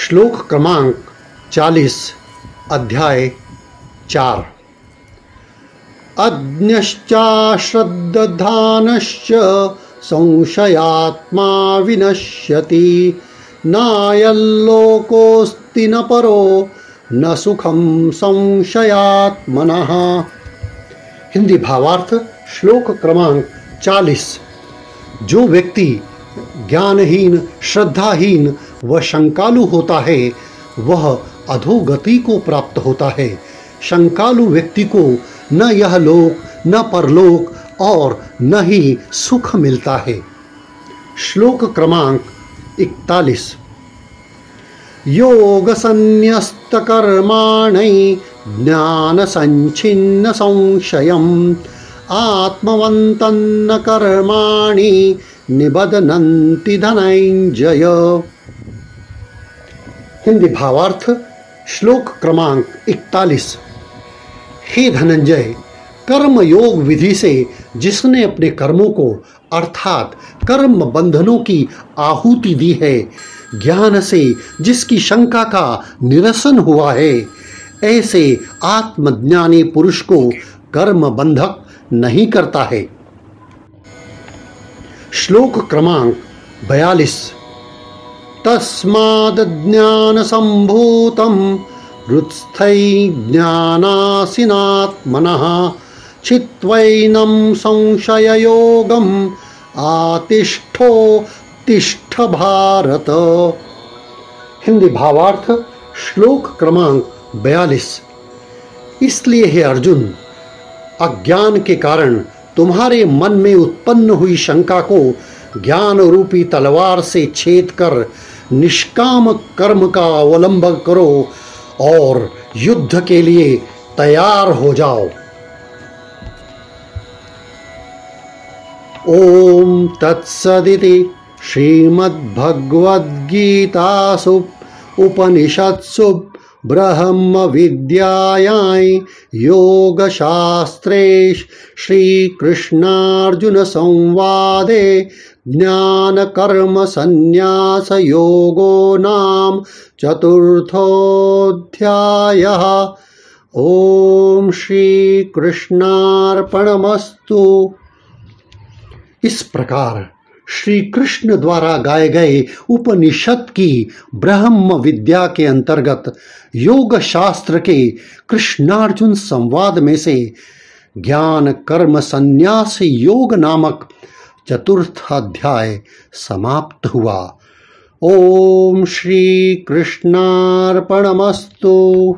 श्लोक क्रमांक 40 अध्याय 4। अज्ञश्चाश्रद्धानश्च संशयात्मा विनश्यति नायल्लोकोऽस्ति न परो न सुखम संशयात्मनः। हिंदी भावार्थ। श्लोक क्रमांक 40। जो व्यक्ति ज्ञानहीन, श्रद्धाहीन व शंकालु होता है वह अधोगति को प्राप्त होता है। शंकालु व्यक्ति को न यह लोक न परलोक और न ही सुख मिलता है। श्लोक क्रमांक 41। योग संन्यस्त कर्माणि ज्ञान संच्छिन्न संशयम् आत्मवन्तन्न कर्माणि निबध्नन्ति धनंजय। हिंदी भावार्थ। श्लोक क्रमांक 41। हे धनंजय, कर्म योग विधि से जिसने अपने कर्मों को अर्थात कर्म बंधनों की आहुति दी है, ज्ञान से जिसकी शंका का निरसन हुआ है, ऐसे आत्मज्ञानी पुरुष को कर्म बंधक नहीं करता है। श्लोक क्रमांक 42। तस्माद् ज्ञान संभूतं हृत्स्थै ज्ञानासिनात्मनः चित्वैनं संशययोगम् आतिष्ठोत्तिष्ठ भारत। हिंदी भावार्थ। श्लोक क्रमांक 42। इसलिए हे अर्जुन, अज्ञान के कारण तुम्हारे मन में उत्पन्न हुई शंका को ज्ञान रूपी तलवार से छेद कर निष्काम कर्म का अवलंबन करो और युद्ध के लिए तैयार हो जाओ। ओम तत्सदिति श्रीमद्भगवद्गीतासु उपनिषत्सु ब्रह्म विद्यायां योगशास्त्रे श्रीकृष्णार्जुन संवादे ज्ञान कर्म संन्यास योगो नाम चतुर्थोऽध्यायः। ओम श्री कृष्णार्पणमस्तु। इस प्रकार श्री कृष्ण द्वारा गाए गए उपनिषद की ब्रह्म विद्या के अंतर्गत योग शास्त्र के कृष्णार्जुन संवाद में से ज्ञान कर्म संन्यास योग नामक चतुर्थ अध्याय समाप्त हुआ। ओम श्री कृष्णार्पणमस्तु।